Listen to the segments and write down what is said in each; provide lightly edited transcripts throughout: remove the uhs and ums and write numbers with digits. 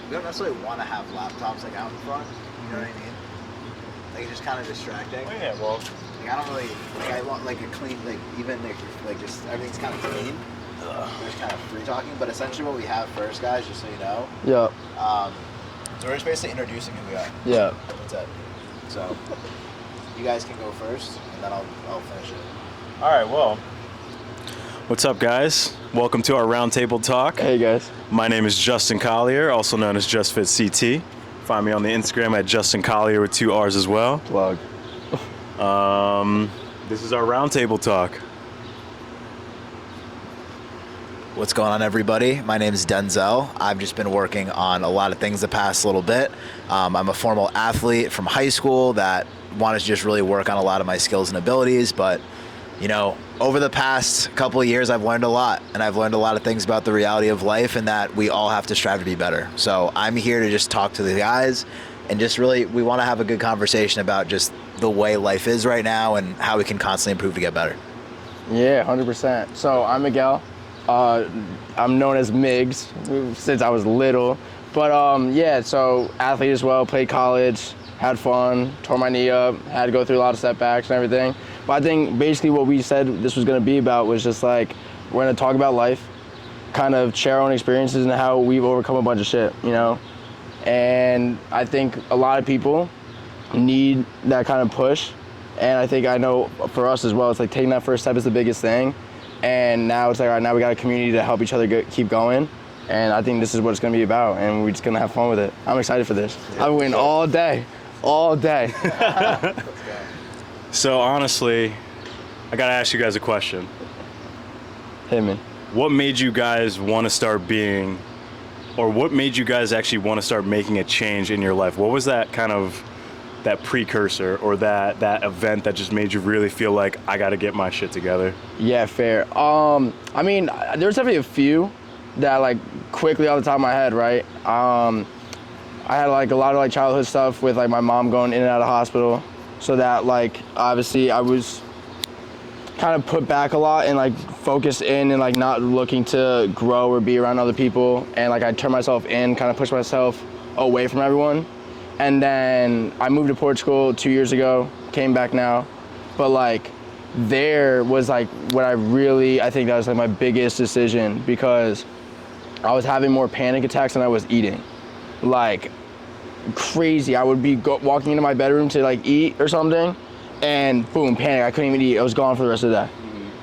we don't necessarily want to have laptops like out in front. You know what I mean? Like it's just kind of distracting. Oh, yeah, well. Like I don't really like I want like a clean like even like just everything's kind of clean. We're just kind of free talking, but essentially what we have first, guys, just so you know. Yeah. So we're just basically introducing who we are. Yeah. That's it. So you guys can go first, and then I'll finish it. All right, well. What's up, guys? Welcome to our roundtable talk. Hey, guys. My name is Justin Collier, also known as JustFitCT. Find me on the Instagram at Justin Collier with 2 R's as well. Plug. This is our roundtable talk. What's going on, everybody? My name is Denzel. I've just been working on a lot of things the past little bit. I'm a former athlete from high school that wanted to just really work on a lot of my skills and abilities, but you know, over the past couple of years, I've learned a lot, and I've learned a lot of things about the reality of life and that we all have to strive to be better. So I'm here to just talk to the guys and just really, we want to have a good conversation about just the way life is right now and how we can constantly improve to get better. Yeah, 100%. So I'm Miguel. I'm known as Migs since I was little. But yeah, so athlete as well, played college, had fun, tore my knee up, had to go through a lot of setbacks and everything. But I think basically what we said this was going to be about was just like, we're going to talk about life, kind of share our own experiences and how we've overcome a bunch of shit, you know? And I think a lot of people need that kind of push. And I think I know for us as well, it's like taking that first step is the biggest thing. And now it's like, all right, now we got a community to help each other keep going. And I think this is what it's going to be about. And we're just going to have fun with it. I'm excited for this. I've been waiting all day. So honestly, I gotta ask you guys a question. Hit me. What made you guys want to start being, or what made you guys actually want to start making a change in your life? What was that kind of, that precursor or that event that just made you really feel like I gotta get my shit together? Yeah, fair. I mean, there's definitely a few that like quickly off the top of my head, right? I had like a lot of like childhood stuff with like my mom going in and out of hospital. So that like, obviously I was kind of put back a lot and like focused in and like not looking to grow or be around other people. And like I turned myself in, kind of pushed myself away from everyone. And then I moved to Portugal 2 years ago, came back now. But like there was like what I think that was like my biggest decision because I was having more panic attacks than I was eating. Like crazy. I would be walking into my bedroom to like eat or something and boom, panic. I couldn't even eat. I was gone for the rest of the day.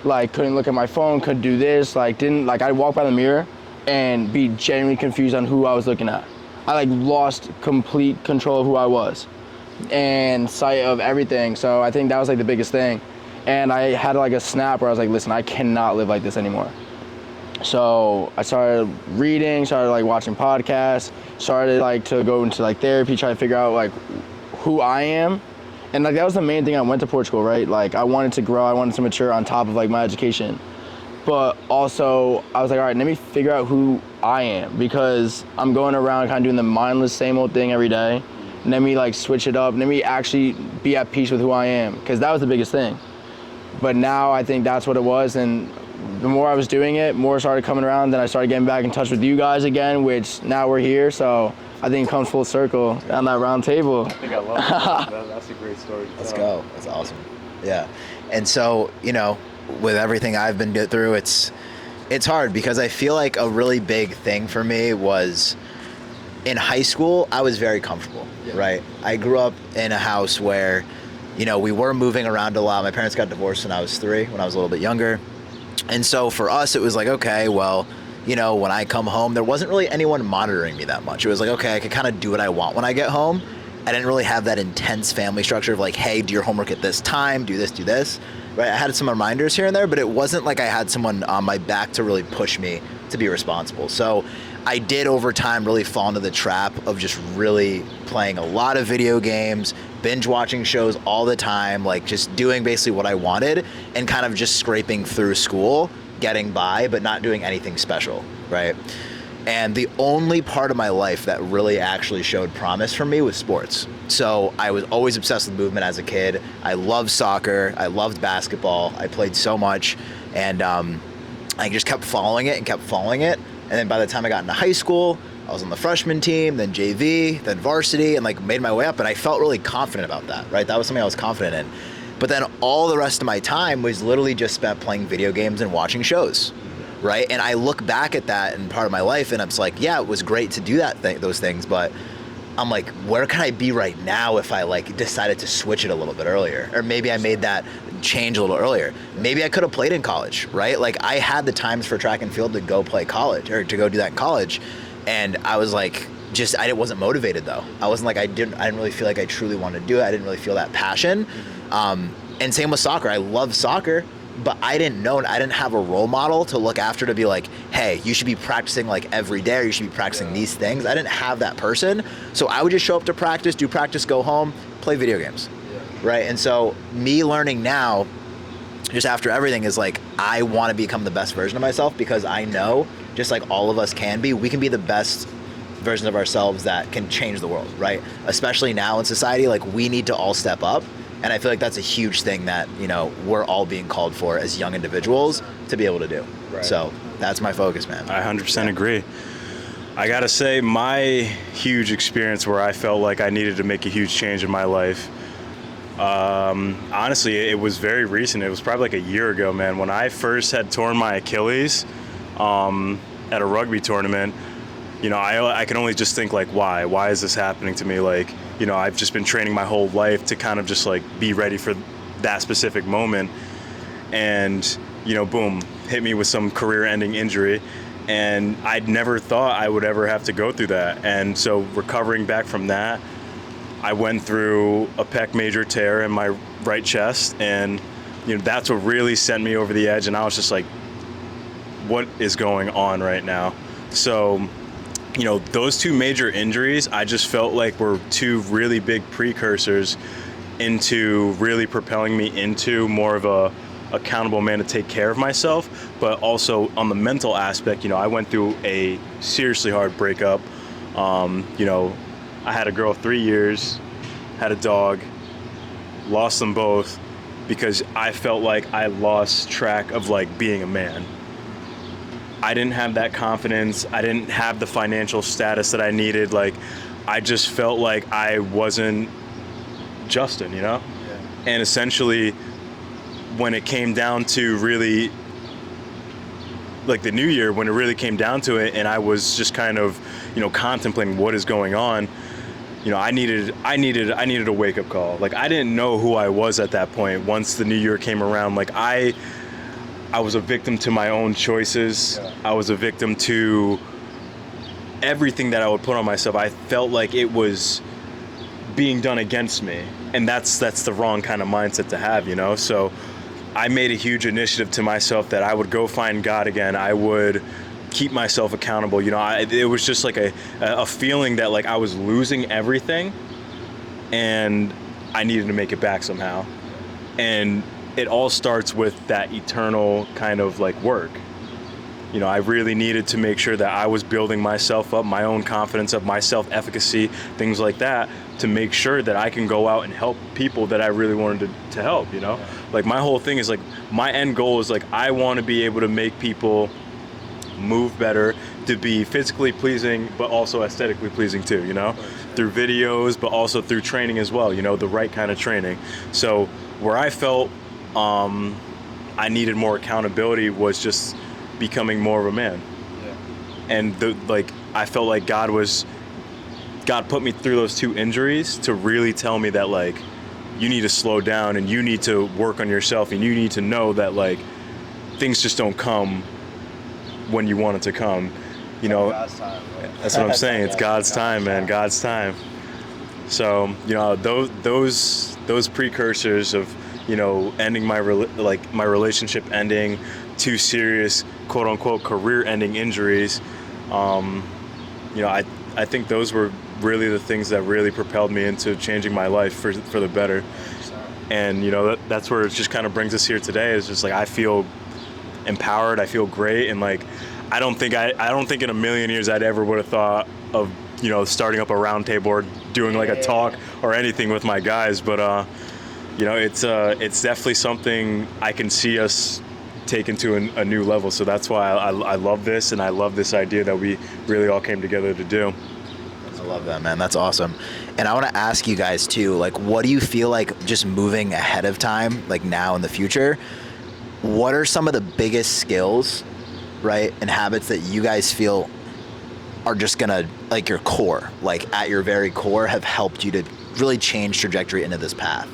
Like couldn't look at my phone, couldn't do this, like I'd walk by the mirror and be genuinely confused on who I was looking at. I like lost complete control of who I was and sight of everything. So I think that was like the biggest thing. And I had like a snap where I was like, listen, I cannot live like this anymore. So I started reading, started like watching podcasts, started like to go into like therapy, try to figure out like who I am. And like that was the main thing I went to Portugal, right? Like I wanted to grow, I wanted to mature on top of like my education. But also I was like, all right, let me figure out who I am because I'm going around kind of doing the mindless same old thing every day. And let me like switch it up. Let me actually be at peace with who I am because that was the biggest thing. But now I think that's what it was. And the more I was doing it, more started coming around. Then I started getting back in touch with you guys again, which now we're here. So I think it comes full circle on that round table. I think I love that. That's a great story. Let's go. That's awesome. Yeah. And so, you know, with everything I've been through, it's hard because I feel like a really big thing for me was in high school, I was very comfortable, right? I grew up in a house where, you know, we were moving around a lot. My parents got divorced when I was 3, when I was a little bit younger. And so for us, it was like, okay, well, you know, when I come home, there wasn't really anyone monitoring me that much. It was like, okay, I could kind of do what I want when I get home. I didn't really have that intense family structure of like, hey, do your homework at this time, do this, right? I had some reminders here and there, but it wasn't like I had someone on my back to really push me to be responsible. So I did over time really fall into the trap of just really playing a lot of video games, binge watching shows all the time, like just doing basically what I wanted and kind of just scraping through school, getting by, but not doing anything special, right? And the only part of my life that really actually showed promise for me was sports. So I was always obsessed with movement as a kid. I loved soccer. I loved basketball. I played so much. And I just kept following it. And then by the time I got into high school, I was on the freshman team, then JV, then varsity, and like made my way up. And I felt really confident about that, right? That was something I was confident in. But then all the rest of my time was literally just spent playing video games and watching shows, right? And I look back at that in part of my life, and I'm just like, yeah, it was great to do those things, but I'm like, where can I be right now if I like decided to switch it a little bit earlier? Or maybe I made that change a little earlier. Maybe I could have played in college, right? Like I had the times for track and field to go play college or to go do that in college. And I was like, I wasn't motivated though. I wasn't like, I didn't really feel like I truly wanted to do it. I didn't really feel that passion. And same with soccer. I love soccer, but I didn't know, and I didn't have a role model to look after to be like, hey, you should be practicing like every day, or you should be practicing these things. I didn't have that person. So I would just show up to practice, do practice, go home, play video games. Right. And so me learning now, just after everything, is like, I want to become the best version of myself, because I know, just like all of us can be, we can be the best version of ourselves that can change the world, right? Especially now in society, like we need to all step up. And I feel like that's a huge thing that, you know, we're all being called for as young individuals to be able to do. Right. So that's my focus, man. I 100% agree. I gotta say, my huge experience where I felt like I needed to make a huge change in my life, honestly, it was very recent. It was probably like a year ago, man, when I first had torn my Achilles at a rugby tournament. You know, I can only just think like, why is this happening to me? Like, you know, I've just been training my whole life to kind of just like be ready for that specific moment. And, you know, boom, hit me with some career-ending injury. And I'd never thought I would ever have to go through that. And so recovering back from that, I went through a pec major tear in my right chest. And, you know, that's what really sent me over the edge. And I was just like, what is going on right now? So, you know, those two major injuries, I just felt like were two really big precursors into really propelling me into more of a accountable man to take care of myself. But also on the mental aspect, you know, I went through a seriously hard breakup. You know, I had a girl 3 years, had a dog, lost them both because I felt like I lost track of like being a man. I didn't have that confidence. I didn't have the financial status that I needed. Like, I just felt like I wasn't Justin, you know? Yeah. And essentially, when it came down to really, like the new year, when it really came down to it, and I was just kind of, you know, contemplating what is going on, you know, I needed a wake-up call. Like, I didn't know who I was at that point. Once the new year came around, like I was a victim to my own choices. Yeah. I was a victim to everything that I would put on myself. I felt like it was being done against me. And that's the wrong kind of mindset to have, you know? So I made a huge initiative to myself that I would go find God again. I would keep myself accountable. You know, it was just like a feeling that like I was losing everything and I needed to make it back somehow. And it all starts with that eternal kind of like work. You know, I really needed to make sure that I was building myself up, my own confidence up, my self-efficacy, things like that, to make sure that I can go out and help people that I really wanted to help, you know? Like my whole thing is like, my end goal is like, I want to be able to make people move better, to be physically pleasing, but also aesthetically pleasing too, you know? Through videos, but also through training as well, you know, the right kind of training. So where I felt I needed more accountability was just becoming more of a man. Yeah. And I felt like God put me through those two injuries to really tell me that like you need to slow down and you need to work on yourself and you need to know that like things just don't come when you want it to come. You know, God's time, right? That's what I'm saying. It's God's time, man. God's time. So, you know, those precursors of, you know, ending my relationship ending, two serious quote unquote career ending injuries, you know, I think those were really the things that really propelled me into changing my life for the better. And you know, that's where it just kind of brings us here today. Is just like I feel empowered, I feel great, and like I don't think in a million years I'd ever would have thought of, you know, starting up a round table or doing like a talk or anything with my guys, but you know, it's definitely something I can see us taken to a new level. So that's why I love this, and I love this idea that we really all came together to do. I love that, man. That's awesome. And I want to ask you guys too, like, what do you feel like just moving ahead of time, like now in the future? What are some of the biggest skills, right, and habits that you guys feel are just gonna, like, your core, like at your very core, have helped you to really change trajectory into this path,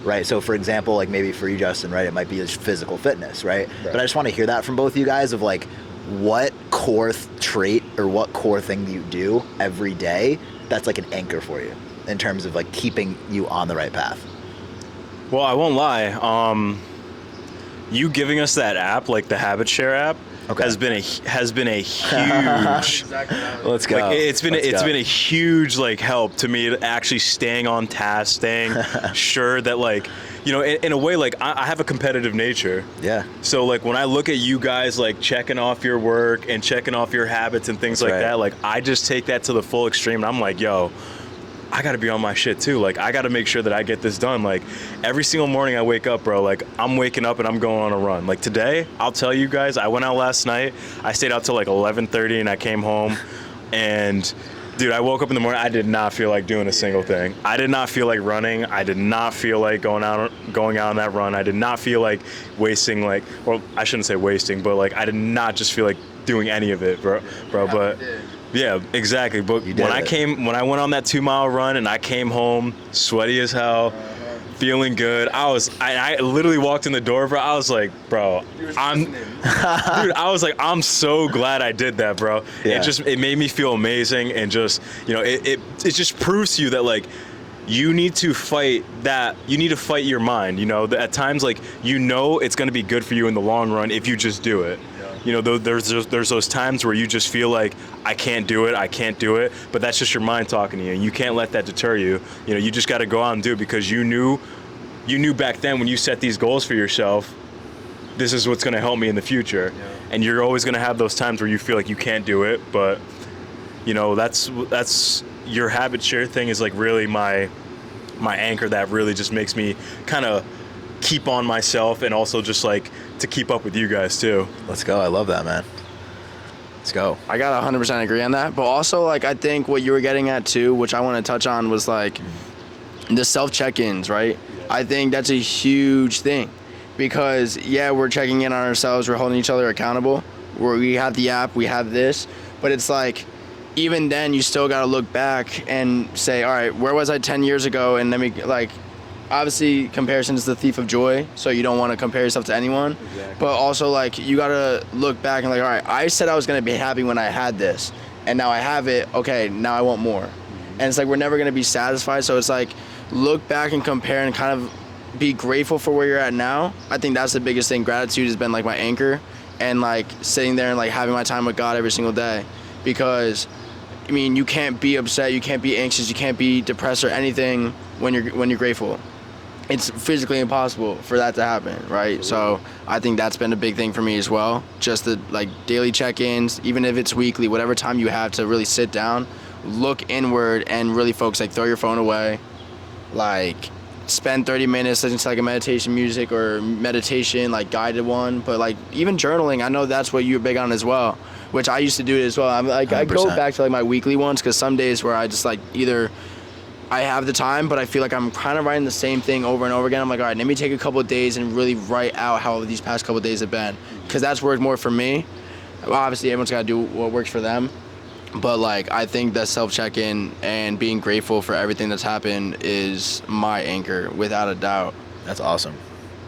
right? So for example, like maybe for you, Justin, right, it might be just physical fitness, right? But I just want to hear that from both of you guys of like, what core trait or what core thing do you do every day that's like an anchor for you in terms of like keeping you on the right path? Well, I won't lie. You giving us that app, like the Habit Share app, has been a huge. Let's go. Like, it's been a huge like help to me, actually staying on task, staying sure that, like, you know, in a way, like I have a competitive nature. Yeah. So like when I look at you guys like checking off your work and checking off your habits and things like that, like I just take that to the full extreme, and I'm like, yo, I gotta be on my shit too. Like I gotta make sure that I get this done. Like every single morning I wake up, bro, like I'm waking up and I'm going on a run. Like today, I'll tell you guys, I went out last night. I stayed out till like 11:30 and I came home, and dude, I woke up in the morning. I did not feel like doing a single thing. I did not feel like running. I did not feel like going out on that run. I did not feel like wasting, like, well, I shouldn't say wasting, but like I did not just feel like doing any of it, bro. But yeah, exactly. But when I went on that 2-mile run and I came home sweaty as hell, feeling good, I literally walked in the door, bro. I was like, bro, I was like, I'm so glad I did that, bro. Yeah. It made me feel amazing, and just, you know, it just proves to you that, like, you need to fight your mind, you know, at times, like, you know, it's going to be good for you in the long run if you just do it. You know, there's those times where you just feel like, I can't do it, but that's just your mind talking to you, and you can't let that deter you. You know, you just got to go out and do it, because you knew back then when you set these goals for yourself, this is what's going to help me in the future. Yeah. And you're always going to have those times where you feel like you can't do it, but, you know, that's your habit share thing is like really my anchor that really just makes me kind of keep on myself, and also just like to keep up with you guys too. Let's go. I love that, man. Let's go. I got 100% agree on that. But also, like, I think what you were getting at too, which I want to touch on, was like the self check-ins, right? Yeah. I think that's a huge thing, because yeah, we're checking in on ourselves, we're holding each other accountable, we have the app, we have this, but it's like, even then you still got to look back and say, all right, where was I 10 years ago? And let me, like, obviously comparison is the thief of joy, so you don't want to compare yourself to anyone. Exactly. But also, like, you gotta look back and like, all right, I said I was gonna be happy when I had this, and now I have it. Okay, now I want more. And it's like, we're never gonna be satisfied, so it's like, look back and compare and kind of be grateful for where you're at now. I think that's the biggest thing. Gratitude has been like my anchor, and like sitting there and like having my time with God every single day, because I mean, you can't be upset, you can't be anxious, you can't be depressed or anything when you're grateful. It's physically impossible for that to happen, right? So I think that's been a big thing for me as well. Just the like daily check-ins, even if it's weekly, whatever time you have to really sit down, look inward and really focus. Like, throw your phone away, like spend 30 minutes listening to like a meditation music or meditation, like guided one. But like even journaling, I know that's what you're big on as well, which I used to do it as well. I'm like 100%. I go back to like my weekly ones, because some days where I just like either I have the time, but I feel like I'm kind of writing the same thing over and over again. I'm like, all right, let me take a couple of days and really write out how these past couple of days have been, because that's worked more for me. Obviously, everyone's got to do what works for them, but like I think that self-check-in and being grateful for everything that's happened is my anchor, without a doubt. That's awesome.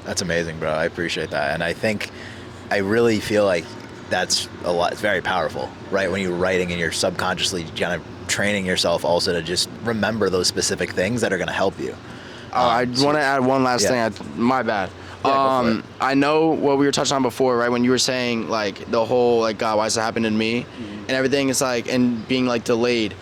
That's amazing, bro. I appreciate that, and I really feel like that's a lot. It's very powerful, right? When you're writing and you're subconsciously kind of training yourself also to just remember those specific things that are going to help you. I want to add one last thing. My bad. Yeah, I know what we were touching on before, right? When you were saying like the whole like, God, why is it happening to me? And everything is like, and being like delayed.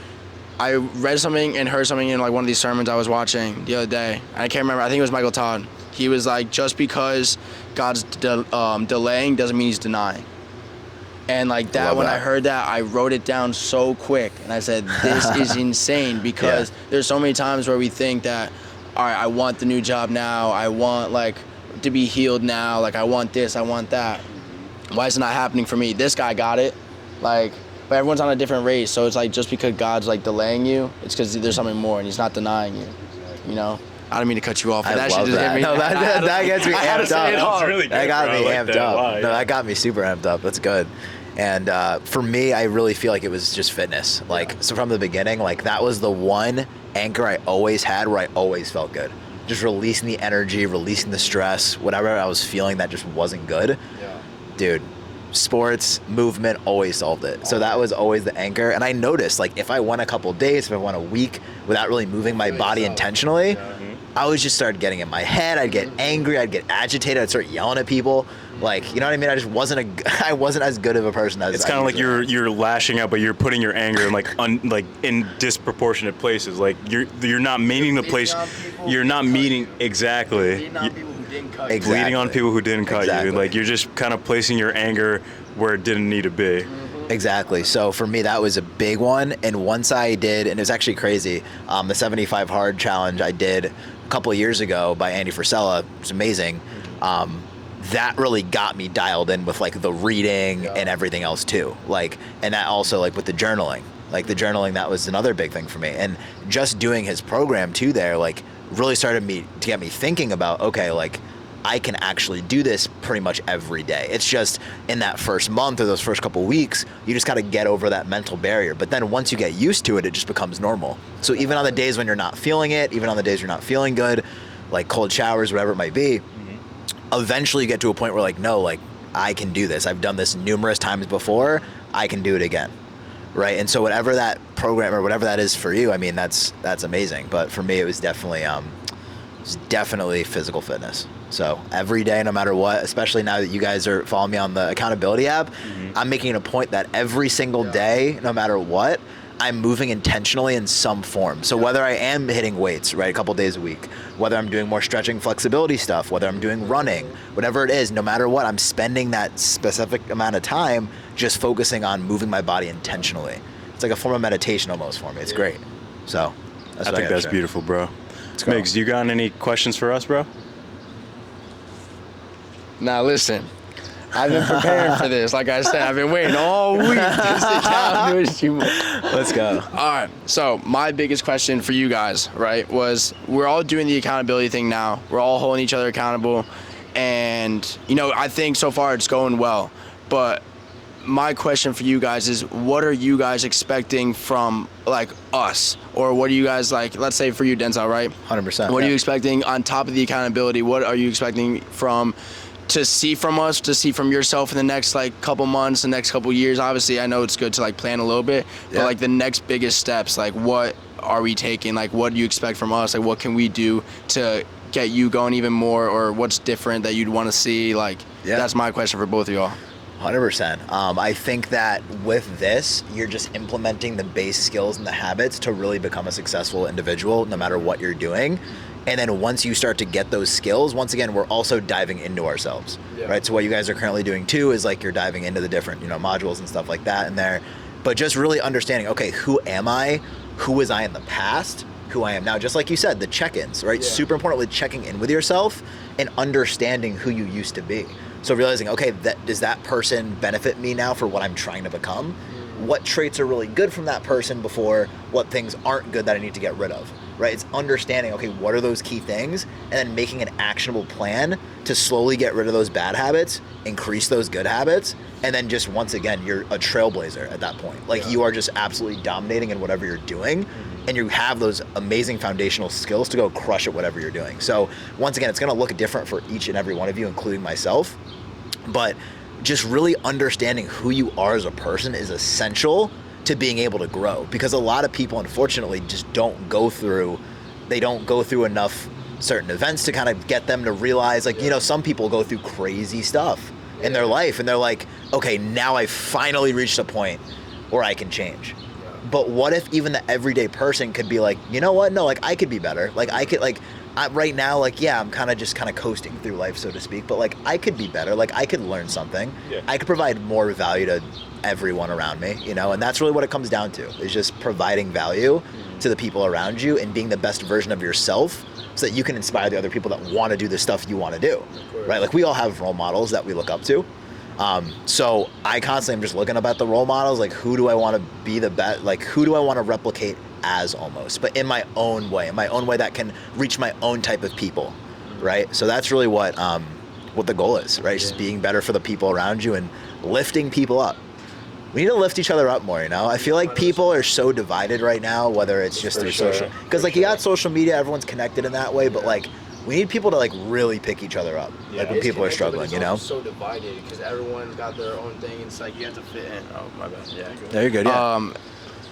I read something and heard something in like one of these sermons I was watching the other day. I can't remember. I think it was Michael Todd. He was like, just because God's delaying doesn't mean he's denying. And like that, when I heard that, I wrote it down so quick, and I said, this is insane, because there's so many times where we think that, all right, I want the new job now, I want like to be healed now. Like, I want this, I want that. Why is it not happening for me? This guy got it. Like, but everyone's on a different race. So it's like, just because God's like delaying you, it's because there's something more and he's not denying you, you know? I don't mean to cut you off. But I that love shit just that. hit me. No, that gets me amped up. That's really good, that got bro. me I like amped that. up. Why? No, Yeah. that got me super amped up. That's good. And for me, I really feel like it was just fitness. Like, so from the beginning, like, that was the one anchor I always had where I always felt good. Just releasing the energy, releasing the stress, whatever I was feeling that just wasn't good. Yeah. Dude, sports, movement always solved it. So that was always the anchor. And I noticed, like, if I went a couple days, if I went a week without really moving my body intentionally, I always just started getting in my head. I'd get angry. I'd get agitated. I'd start yelling at people. Like, you know what I mean? I just wasn't I wasn't as good of a person as It's I kind of like usually am. you're lashing out, but you're putting your anger in like in disproportionate places. Like you're not meaning the place. You're not meeting exactly. Exactly. Bleeding on people who didn't cut Exactly. you. Like, you're just kind of placing your anger where it didn't need to be. Exactly. So for me, that was a big one. And once I did, and it was actually crazy, the 75 hard challenge I did a couple of years ago by Andy Frisella, it was amazing. That really got me dialed in with like the reading and everything else too. Like, and that also like with the journaling, that was another big thing for me. And just doing his program too there, like, really started to get me thinking about, okay, like, I can actually do this pretty much every day. It's just in that first month or those first couple weeks, you just got to get over that mental barrier. But then once you get used to it, it just becomes normal. So even on the days when you're not feeling it, even on the days you're not feeling good, like cold showers, whatever it might be, eventually you get to a point where like, no, like, I can do this. I've done this numerous times before. I can do it again. Right. And so whatever that program or whatever that is for you, I mean, that's amazing. But for me, it was definitely physical fitness. So every day, no matter what, especially now that you guys are following me on the accountability app, I'm making it a point that every single day, no matter what, I'm moving intentionally in some form. So whether I am hitting weights, right, a couple days a week, whether I'm doing more stretching, flexibility stuff, whether I'm doing running, whatever it is, no matter what, I'm spending that specific amount of time just focusing on moving my body intentionally. It's like a form of meditation almost for me. It's great. So I think that's beautiful, bro. Migs, you got any questions for us, bro? Now listen, I've been preparing for this. Like I said, I've been waiting all week to sit down and do this. Let's go. All right. So my biggest question for you guys, right, was we're all doing the accountability thing now. We're all holding each other accountable, and you know, I think so far it's going well. But my question for you guys is, what are you guys expecting from like us, or what are you guys like? Let's say for you, Denzel, right? 100%. What are you expecting on top of the accountability? What are you expecting to see from us, to see from yourself in the next like couple months, the next couple years? Obviously, I know it's good to like plan a little bit, but like the next biggest steps, like what are we taking? Like, what do you expect from us? Like, what can we do to get you going even more, or what's different that you'd want to see? Like, that's my question for both of y'all. 100%. I think that with this, you're just implementing the base skills and the habits to really become a successful individual, no matter what you're doing. And then once you start to get those skills, once again, we're also diving into ourselves, right? So what you guys are currently doing too is like you're diving into the different, you know, modules and stuff like that in there. But just really understanding, okay, who am I? Who was I in the past? Who I am now? Just like you said, the check-ins, right? Yeah. Super important with checking in with yourself and understanding who you used to be. So realizing, okay, does that person benefit me now for what I'm trying to become? What traits are really good from that person before what things aren't good that I need to get rid of, right? It's understanding, okay, what are those key things? And then making an actionable plan to slowly get rid of those bad habits, increase those good habits, and then just once again, you're a trailblazer at that point. Like you are just absolutely dominating in whatever you're doing, and you have those amazing foundational skills to go crush at whatever you're doing. So once again, it's gonna look different for each and every one of you, including myself, but just really understanding who you are as a person is essential to being able to grow, because a lot of people unfortunately just don't go through enough certain events to kind of get them to realize, like, you know, some people go through crazy stuff in their life and they're like, okay, now I finally reached a point where I can change. But what if even the everyday person could be like, you know what, no, like I could be better, like I could, like right now, like, yeah, I'm kind of coasting through life, so to speak. But like, I could be better. Like, I could learn something. Yeah. I could provide more value to everyone around me, you know. And that's really what it comes down to, is just providing value to the people around you and being the best version of yourself, so that you can inspire the other people that want to do the stuff you want to do, right? Like, we all have role models that we look up to. So I constantly am just looking up at the role models, like, who do I want to be the best, like, who do I want to replicate as, almost, but in my own way that can reach my own type of people, right? So that's really what the goal is, right? Just being better for the people around you and lifting people up. We need to lift each other up more, you know? I feel like people are so divided right now, whether it's just through social, because like, you got social media, everyone's connected in that way, but like, we need people to like really pick each other up, like when people are struggling, you know? So divided because everyone's got their own thing. It's like you have to fit in. Oh my bad. Yeah. There you go. Yeah.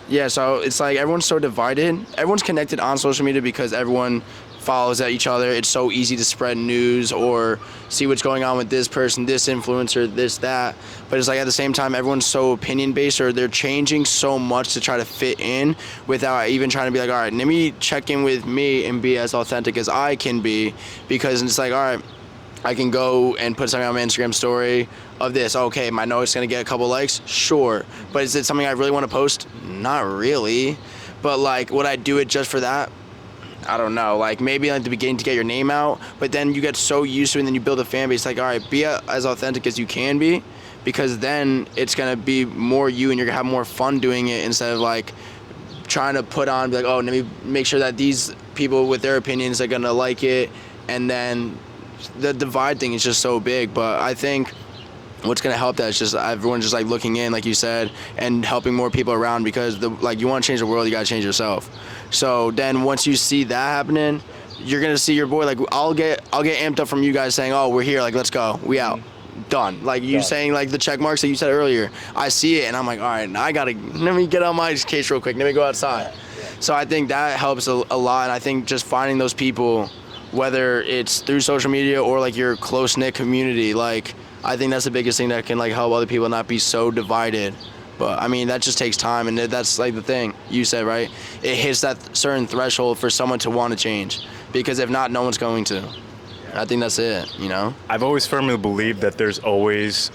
Yeah. So it's like everyone's so divided. Everyone's connected on social media because everyone follows at each other. It's so easy to spread news or see what's going on with this person, this influencer, this, that. But it's like, at the same time, everyone's so opinion based, or they're changing so much to try to fit in without even trying to be like, all right, let me check in with me and be as authentic as I can be. Because it's like, all right, I can go and put something on my Instagram story of this. Okay, I know it's going to get a couple likes. Sure. But is it something I really want to post? Not really. But like, would I do it just for that? I don't know, like maybe at the beginning to get your name out, but then you get so used to it and then you build a fan base. Like, all right, be as authentic as you can be, because then it's going to be more you and you're going to have more fun doing it, instead of like trying to put on, be like, oh, let me make sure that these people with their opinions are going to like it. And then the divide thing is just so big. But I think what's going to help that is just everyone just like looking in, like you said, and helping more people around, because like, you want to change the world, you got to change yourself. So then once you see that happening, you're going to see your boy, like I'll get amped up from you guys saying, oh, we're here, like, let's go, we out, done. Like you saying like the check marks that you said earlier, I see it and I'm like, all right, now let me get on my case real quick, let me go outside. So I think that helps a lot. And I think just finding those people, whether it's through social media or like your close-knit community, like I think that's the biggest thing that can like help other people not be so divided. But I mean, that just takes time, and that's like the thing you said, right? It hits that certain threshold for someone to want to change, because if not, no one's going to. I think that's it, you know? I've always firmly believed that there's always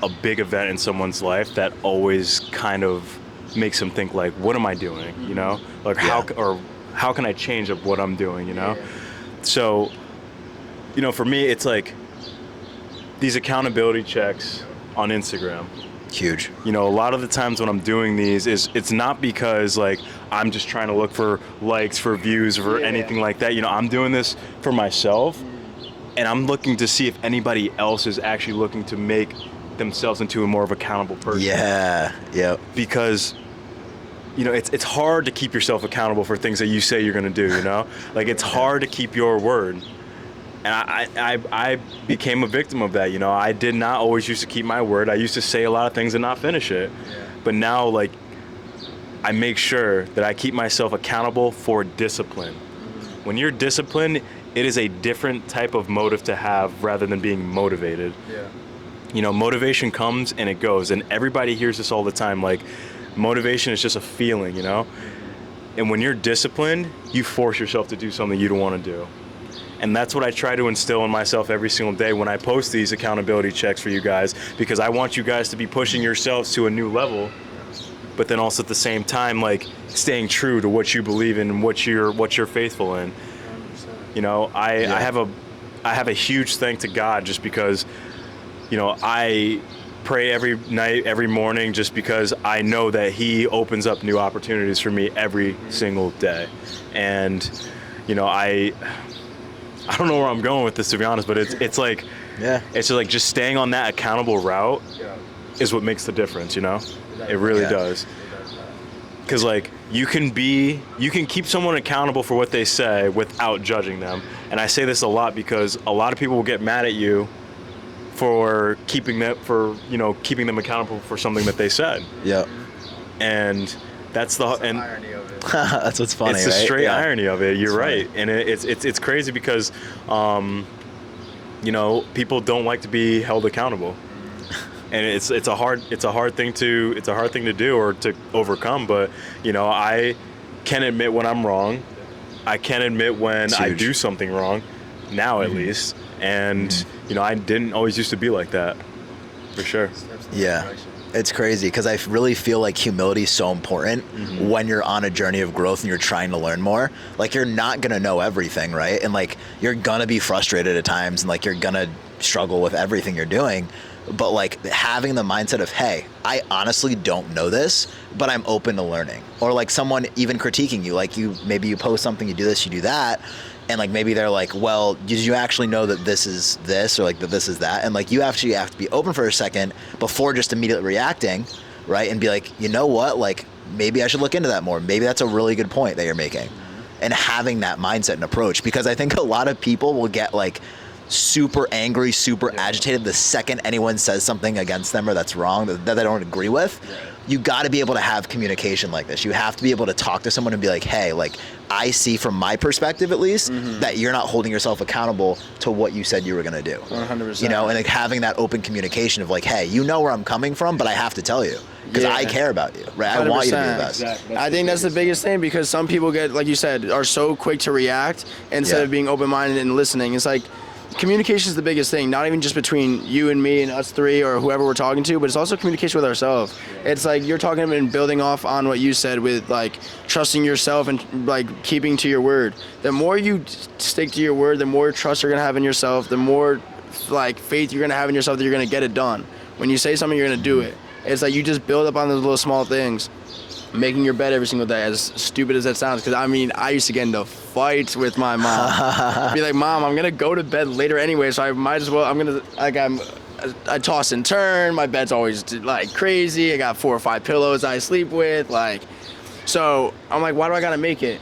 a big event in someone's life that always kind of makes them think like, what am I doing, you know? Like how can I change up what I'm doing, you know? So, you know, for me, it's like these accountability checks on Instagram. Huge. You know, a lot of the times when I'm doing these, it's not because like I'm just trying to look for likes, for views, for anything like that. You know, I'm doing this for myself, and I'm looking to see if anybody else is actually looking to make themselves into a more of accountable person. Yeah. Yep. Because, you know, it's hard to keep yourself accountable for things that you say you're going to do, you know? Like, it's hard to keep your word. And I became a victim of that, you know? I did not always used to keep my word. I used to say a lot of things and not finish it. But now, like, I make sure that I keep myself accountable for discipline. When you're disciplined, it is a different type of motive to have rather than being motivated. You know, motivation comes and it goes. And everybody hears this all the time, like, motivation is just a feeling, you know? And when you're disciplined, you force yourself to do something you don't want to do. And that's what I try to instill in myself every single day when I post these accountability checks for you guys, because I want you guys to be pushing yourselves to a new level, but then also at the same time, like, staying true to what you believe in and what you're faithful in. You know, I have a huge thank to God, just because, you know, I pray every night, every morning, just because I know that He opens up new opportunities for me every single day. And, you know, I don't know where I'm going with this, to be honest, but it's like, it's like just staying on that accountable route is what makes the difference, you know? It really does. Because, like, you can keep someone accountable for what they say without judging them. And I say this a lot because a lot of people will get mad at you for keeping them accountable for something that they said. Yep. And that's the irony of it. That's what's funny. It's the right? straight irony of it. You're right, and it's crazy because, you know, people don't like to be held accountable, and it's a hard thing to do or to overcome. But, you know, I can admit when I'm wrong, I can admit when I do something wrong, now at least. And, you know, I didn't always used to be like that, for sure. Yeah. It's crazy because I really feel like humility is so important when you're on a journey of growth and you're trying to learn more. Like, you're not going to know everything, right? And, like, you're going to be frustrated at times and, like, you're going to struggle with everything you're doing. But, like, having the mindset of, hey, I honestly don't know this, but I'm open to learning. Or, like, someone even critiquing you. Like, maybe you post something, you do this, you do that. And, like, maybe they're like, well, did you actually know that this is this, or, like, that this is that? And, like, you actually have to be open for a second before just immediately reacting, right? And be like, you know what? Like, maybe I should look into that more. Maybe that's a really good point that you're making. And having that mindset and approach. Because I think a lot of people will get, like, super angry, super agitated the second anyone says something against them or that's wrong, that they don't agree with. You got to be able to have communication like this. You have to be able to talk to someone and be like, hey, like, I see from my perspective at least that you're not holding yourself accountable to what you said you were going to do. 100%. You know, and like having that open communication of like, hey, you know where I'm coming from, but I have to tell you because I care about you, right? 100%. I want you to be the best. Exactly. I think that's the biggest thing, because some people get, like you said, are so quick to react instead of being open-minded and listening. It's like, communication is the biggest thing, not even just between you and me and us three or whoever we're talking to, but it's also communication with ourselves. It's like you're talking and building off on what you said with like trusting yourself and like keeping to your word. The more you stick to your word, the more trust you're going to have in yourself, the more like faith you're going to have in yourself that you're going to get it done. When you say something, you're going to do it. It's like you just build up on those little small things. Making your bed every single day, as stupid as that sounds, because I mean, I used to get into fights with my mom. Be like, Mom, I'm gonna go to bed later anyway, so I might as well. I toss and turn. My bed's always like crazy. I got 4 or 5 pillows I sleep with, like. So I'm like, why do I gotta make it?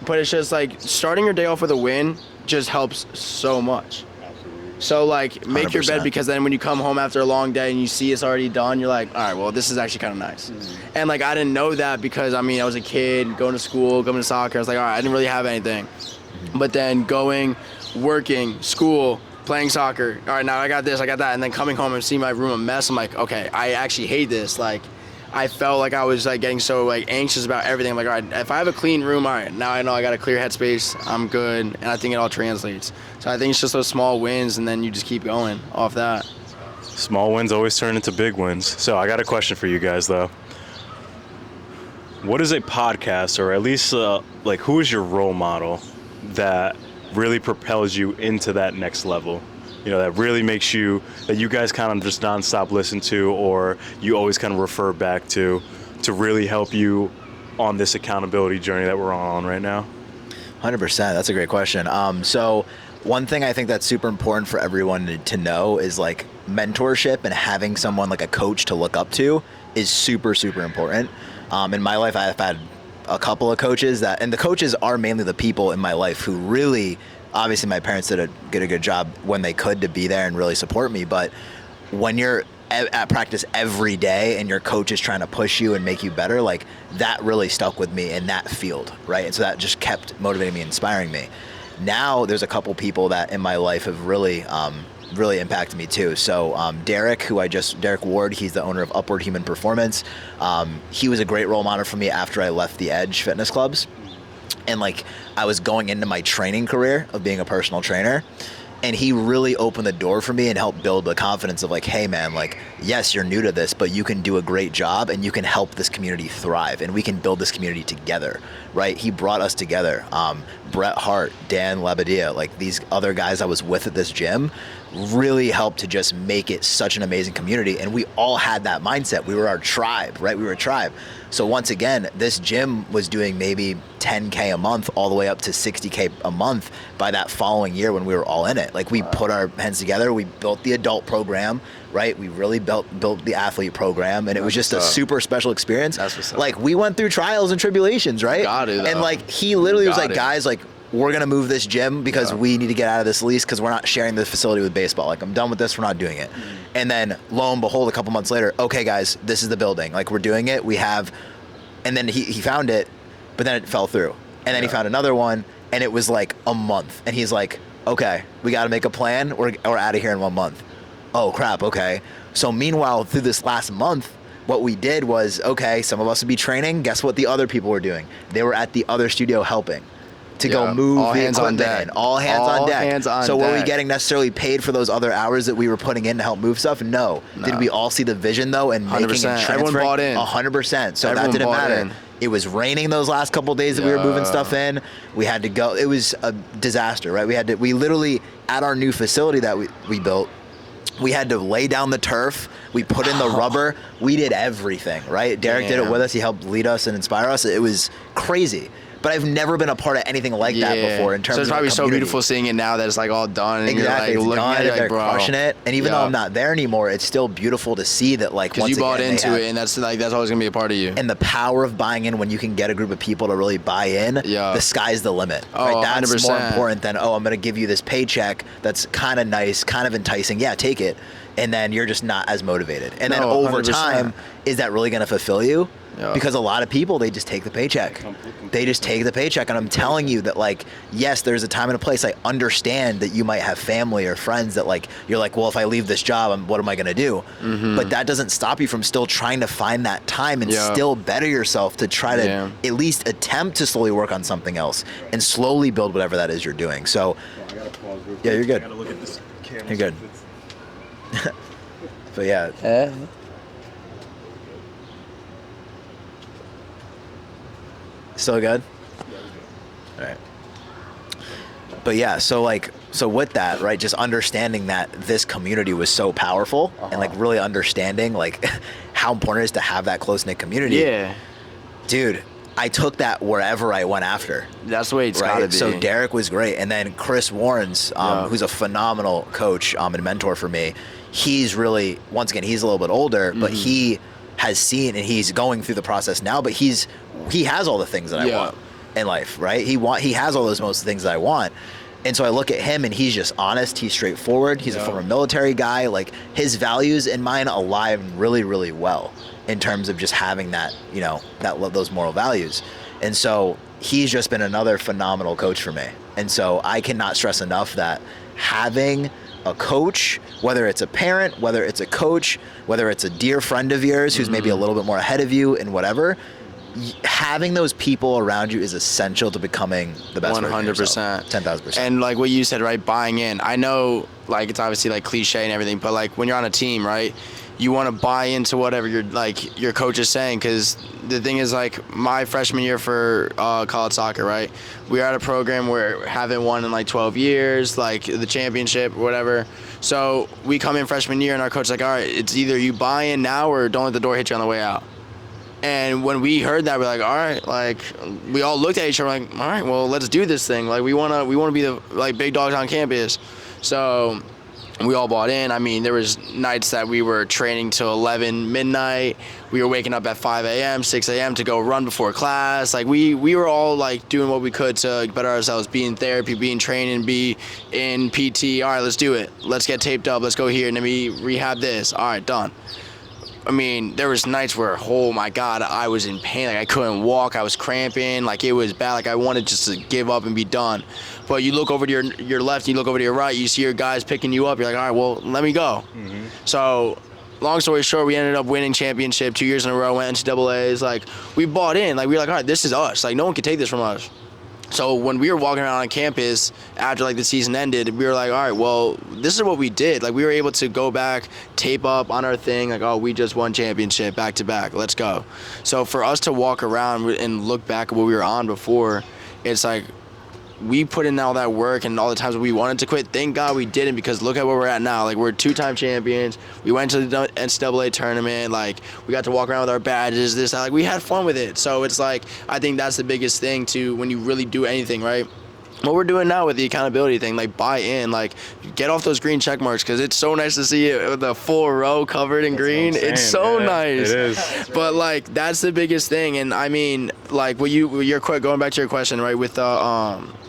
But it's just like starting your day off with a win just helps so much. So, like, make 100%. Your bed, because then when you come home after a long day and you see it's already done, you're like, all right, well, this is actually kind of nice. And, like, I didn't know that because, I mean, I was a kid, going to school, going to soccer. I was like, all right, I didn't really have anything. But then going, working, school, playing soccer, all right, now I got this, I got that. And then coming home and seeing my room a mess, I'm like, okay, I actually hate this. Like, I felt like I was like getting so like anxious about everything. I'm like, all right, if I have a clean room, all right, now I know I got a clear headspace, I'm good, and I think it all translates. So I think it's just those small wins, and then you just keep going off that. Small wins always turn into big wins. So I got a question for you guys, though. What is a podcast, or at least like who is your role model that really propels you into that next level? You know, that really makes you, that you guys kind of just nonstop listen to, or you always kind of refer back to really help you on this accountability journey that we're on right now? 100%. That's a great question. So one thing I think that's super important for everyone to know is like mentorship, and having someone like a coach to look up to is super, super important. In my life, I've had a couple of coaches and the coaches are mainly the people in my life who really, obviously my parents did a good job when they could to be there and really support me. But when you're at practice every day and your coach is trying to push you and make you better, like that really stuck with me in that field, right? And so that just kept motivating me, inspiring me. Now there's a couple people that in my life have really impacted me too. So Derek Ward, he's the owner of Upward Human Performance. He was a great role model for me after I left the Edge fitness clubs. And like I was going into my training career of being a personal trainer, and he really opened the door for me and helped build the confidence of like, hey man, like, yes, you're new to this, but you can do a great job and you can help this community thrive, and we can build this community together, right? He brought us together. Bret Hart, Dan Labadia, like these other guys I was with at this gym really helped to just make it such an amazing community. And we all had that mindset. We were our tribe, right? We were a tribe. So once again, this gym was doing maybe 10K a month all the way up to 60K a month by that following year when we were all in it. Like we put our heads together, we built the adult program, right? We really built the athlete program, and it was just a super special experience. That's what's up. Like we went through trials and tribulations, right? Got it, and like he literally was like, guys, like we're gonna move this gym because we need to get out of this lease because we're not sharing the facility with baseball. Like I'm done with this, we're not doing it. And then lo and behold, a couple months later, okay guys, this is the building. Like we're doing it. We have, and then he found it, but then it fell through. And then he found another one, and it was like a month. And he's like, okay, we got to make a plan. We're out of here in 1 month. Oh crap, okay. So meanwhile, through this last month, what we did was, okay, some of us would be training. Guess what the other people were doing? They were at the other studio helping. to go move all the hands on equipment deck. in. All hands All on deck. hands on so were we deck. getting necessarily paid for those other hours that we were putting in to help move stuff? No. Did we all see the vision though and making and 100%. transferring? Everyone bought in. 100%. So Everyone that didn't bought matter. in. It was raining those last couple days that we were moving stuff in. We had to go. It was a disaster, right? We literally, at our new facility that we built, we had to lay down the turf. We put in the rubber. We did everything, right? Derek did it with us. He helped lead us and inspire us. It was crazy. But I've never been a part of anything like that before in terms so it's of probably so community. beautiful seeing it now that it's like all done. And Exactly, you're it's like looking done, at it they're like, bro. crushing it. And even though I'm not there anymore, it's still beautiful to see that, like, Because once you bought again, into it, and that's always gonna be a part of you. and the power of buying in when you can get a group of people to really buy in, the sky's the limit. Oh, right? That's 100%. more important than, I'm going to give you this paycheck that's kind of nice, kind of enticing. Yeah, take it. And then you're just not as motivated. And then over 100%. time, is that really going to fulfill you? Yeah. Because a lot of people, they just take the paycheck. They just take the paycheck. And I'm telling you that, like, yes, there's a time and a place. I understand that you might have family or friends that, like, you're like, well, if I leave this job, what am I going to do? But that doesn't stop you from still trying to find that time and still better yourself to try to at least attempt to slowly work on something else and slowly build whatever that is you're doing. So, I gotta pause real quick. yeah, you're good. I gotta look at this camera. You're good. But yeah. Still good? All right. But yeah, so with that, right, just understanding that this community was so powerful and like really understanding like how important it is to have that close-knit community. Yeah. Dude, I took that wherever I went after. That's the way it's gotta be. So Derek was great. And then Chris Warrens, who's a phenomenal coach and mentor for me, he's really, once again, he's a little bit older, but he has seen and he's going through the process now, but he has all the things that I want in life, right? He has all those most things that I want. And so I look at him and he's just honest, he's straightforward, he's a former military guy, like his values and mine align really, really well in terms of just having that, those moral values. And so he's just been another phenomenal coach for me. And so I cannot stress enough that having a coach, whether it's a parent, whether it's a coach, whether it's a dear friend of yours who's maybe a little bit more ahead of you and whatever, having those people around you is essential to becoming the best version of yourself. 10,000%. And like what you said, right, buying in. I know like it's obviously like cliche and everything, but like when you're on a team, right, you want to buy into whatever your coach is saying, because the thing is, like, my freshman year for college soccer, right, we were at a program where haven't won in like 12 years, like the championship or whatever. So we come in freshman year and our coach is like, all right, it's either you buy in now or don't let the door hit you on the way out. And when we heard that, we're like, all right, like we all looked at each other like, all right, well, let's do this thing. Like we wanna be the like big dogs on campus. So we all bought in. I mean, there was nights that we were training till 11 midnight. We were waking up at 5 a.m., 6 a.m. to go run before class. Like we were all like doing what we could to better ourselves, be in therapy, be in training, be in PT. All right, let's do it. Let's get taped up. Let's go here and then we rehab this. All right, done. I mean, there was nights where, oh my God, I was in pain. Like I couldn't walk. I was cramping. Like it was bad. Like I wanted just to give up and be done. But you look over to your left, you look over to your right, you see your guys picking you up. You're like, all right, well, let me go. So, long story short, we ended up winning championship 2 years in a row, went NCAAs. Like we bought in. Like we were like, all right, this is us. Like no one can take this from us. So when we were walking around on campus after like the season ended, we were like, all right, well, this is what we did. Like we were able to go back, tape up on our thing, like, oh, we just won championship back to back. Let's go. So for us to walk around and look back at what we were on before, it's like we put in all that work and all the times we wanted to quit. Thank God we didn't, because look at where we're at now. Like we're two-time champions. We went to the NCAA tournament. Like we got to walk around with our badges, this, that. Like we had fun with it. So it's like, I think that's the biggest thing too when you really do anything, right? What we're doing now with the accountability thing, like buy in, like get off those green check marks, because it's so nice to see it with the full row covered in green. It's so nice. It is. But like that's the biggest thing. And I mean, like you're going back to your question, right, with the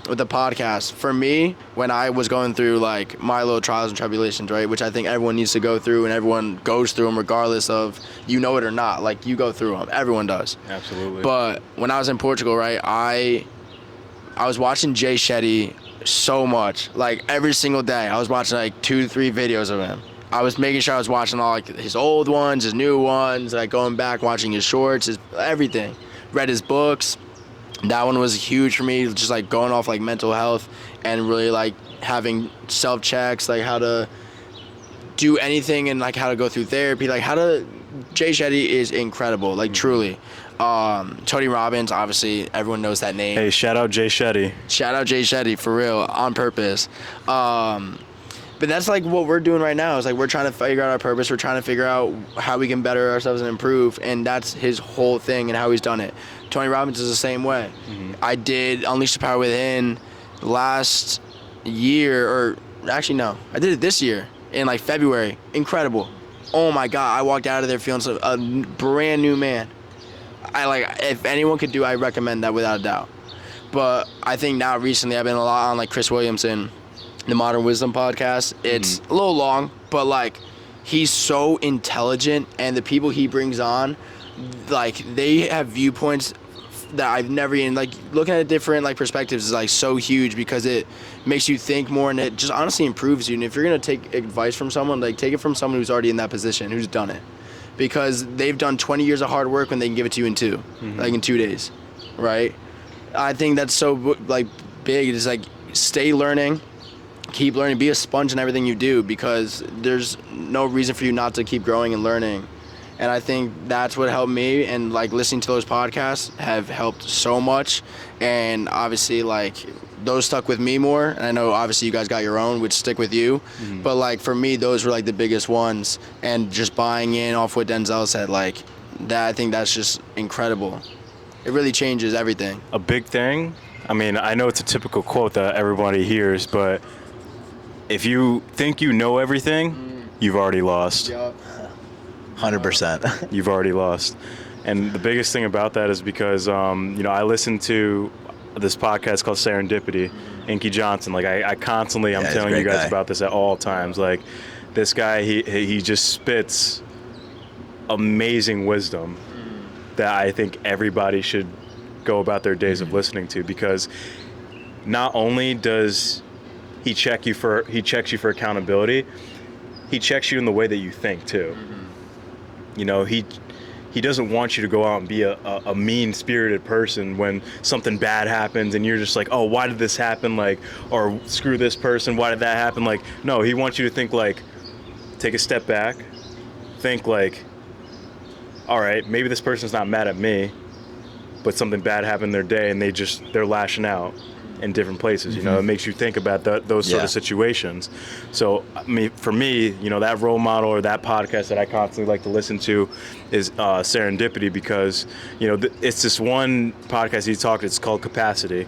podcast. For me, when I was going through like my little trials and tribulations, right, which I think everyone needs to go through, and everyone goes through them regardless of you know it or not. Like you go through them. Everyone does. Absolutely. But when I was in Portugal, right, I was watching Jay Shetty so much. Like every single day, I was watching like 2-3 videos of him. I was making sure I was watching all like his old ones, his new ones, like going back, watching his shorts, his everything. Read his books. That one was huge for me, just like going off like mental health and really like having self checks, like how to do anything and like how to go through therapy, like how to. Jay Shetty is incredible, like truly. Tony Robbins, obviously everyone knows that name. Hey, shout out Jay Shetty. Shout out Jay Shetty, for real, on purpose. But that's like what we're doing right now. Is like we're trying to figure out our purpose. We're trying to figure out how we can better ourselves and improve. And that's his whole thing and how he's done it. Tony Robbins is the same way. I did Unleash the Power Within last year, or actually no, I did it this year in like February. Incredible. Oh my God, I walked out of there feeling a brand new man. If anyone could do, I recommend that without a doubt. But I think now recently I've been a lot on like Chris Williamson, the Modern Wisdom podcast. It's a little long, but like he's so intelligent, and the people he brings on, like they have viewpoints that I've never even, like looking at different like perspectives is like so huge because it makes you think more, and it just honestly improves you. And if you're gonna take advice from someone, like take it from someone who's already in that position, who's done it, because they've done 20 years of hard work when they can give it to you in like in 2 days, right? I think that's so like big. It's like stay learning, keep learning, be a sponge in everything you do, because there's no reason for you not to keep growing and learning. And I think that's what helped me, and like listening to those podcasts have helped so much. And obviously like those stuck with me more, and I know obviously you guys got your own which stick with you, but like for me those were like the biggest ones. And just buying in off what Denzel said, like that, I think that's just incredible. It really changes everything. A big thing, I mean, I know it's a typical quote that everybody hears, but if you think you know everything, you've already lost. 100%. You've already lost. And the biggest thing about that is because, I listen to this podcast called Serendipity, Inky Johnson. Like I constantly, I'm telling you guys about this at all times. Like this guy, he just spits amazing wisdom that I think everybody should go about their days of listening to, because not only does he checks you for accountability, he checks you in the way that you think too. You know, he doesn't want you to go out and be a mean-spirited person when something bad happens and you're just like, oh, why did this happen? Like, or screw this person, why did that happen? Like, no, he wants you to think like, take a step back, think like, all right, maybe this person's not mad at me, but something bad happened in their day and they're lashing out in different places. You know, it makes you think about those sort of situations. So I mean, for me, that role model or that podcast that I constantly like to listen to is Serendipity, because it's this one podcast he talked, it's called Capacity,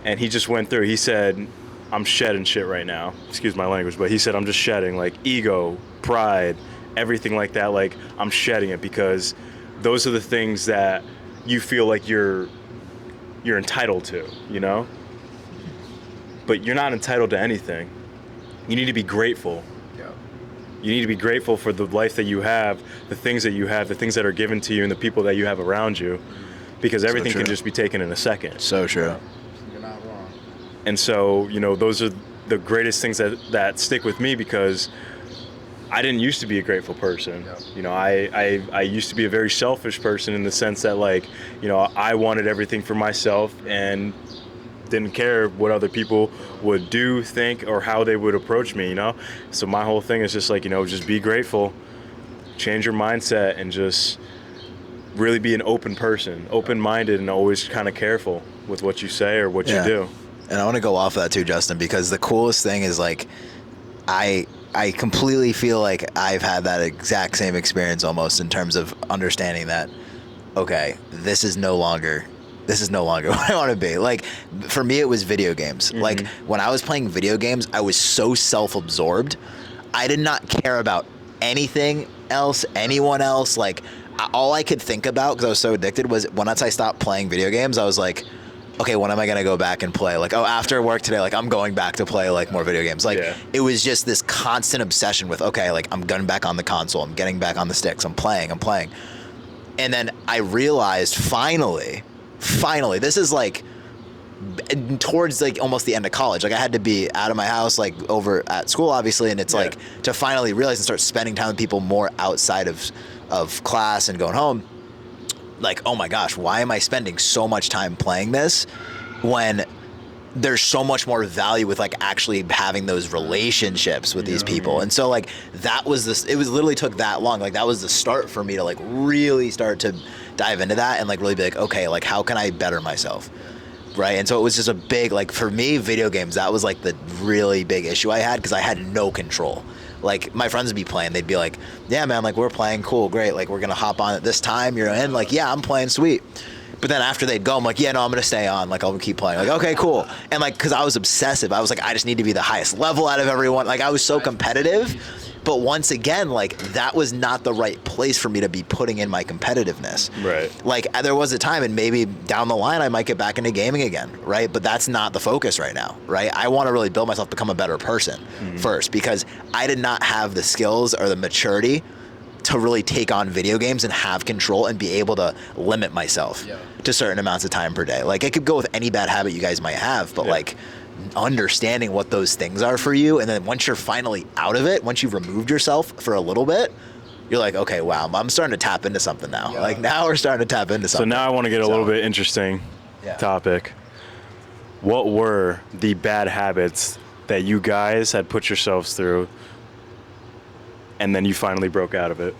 and he just went through, he said, I'm shedding shit right now, excuse my language, but he said I'm just shedding like ego, pride, everything like that. Like I'm shedding it because those are the things that you feel like you're entitled to, but you're not entitled to anything. You need to be grateful. You need to be grateful for the life that you have, the things that you have, the things that are given to you, and the people that you have around you, because everything can just be taken in a second. So true. You're not wrong. And so, those are the greatest things that stick with me, because I didn't used to be a grateful person. I used to be a very selfish person, in the sense that I wanted everything for myself and didn't care what other people would do, think, or how they would approach me, So my whole thing is just just be grateful, change your mindset, and just really be an open person, open-minded, and always kind of careful with what you say or what you do. And I want to go off that too, Justin, because the coolest thing is I completely feel like I've had that exact same experience almost, in terms of understanding that, okay, this is no longer what I want to be. Like, for me, it was video games. Like, when I was playing video games, I was so self-absorbed. I did not care about anything else, anyone else. Like, all I could think about, because I was so addicted, was once I stopped playing video games, I was like, okay, when am I going to go back and play? Like, oh, after work today, like, I'm going back to play, like, more video games. Like, it was just this constant obsession with, okay, like, I'm getting back on the console. I'm getting back on the sticks. I'm playing. And then I realized, finally, this is, like, towards, like, almost the end of college. Like, I had to be out of my house, like, over at school, obviously, and it's, like, to finally realize and start spending time with people more outside of class and going home. like, oh my gosh, why am I spending so much time playing this when there's so much more value with like actually having those relationships with these people. And so like that was this, it was literally took that long. Like that was the start for me to like really start to dive into that and like really be like, okay, like how can I better myself? Right. And so it was just a big, like for me, video games, that was like the really big issue I had because I had no control. Like my friends would be playing, they'd be like, yeah, man, like we're playing, cool, great. Like we're going to hop on at this time, you're in, like, yeah, I'm playing, sweet. But then after they'd go, I'm like, yeah, no, I'm going to stay on. Like, I'll keep playing. Like, okay, cool. And like, because I was obsessive. I was like, I just need to be the highest level out of everyone. Like, I was so competitive. But once again, like, that was not the right place for me to be putting in my competitiveness. Right. Like, there was a time, and maybe down the line, I might get back into gaming again, right? But that's not the focus right now, right? I want to really build myself, become a better person first, because I did not have the skills or the maturity to really take on video games and have control and be able to limit myself to certain amounts of time per day. Like it could go with any bad habit you guys might have, but like understanding what those things are for you. And then once you're finally out of it, once you've removed yourself for a little bit, you're like, okay, wow, I'm starting to tap into something now. Like now we're starting to tap into something. So now I want to get a little bit interesting topic. What were the bad habits that you guys had put yourselves through and then you finally broke out of it?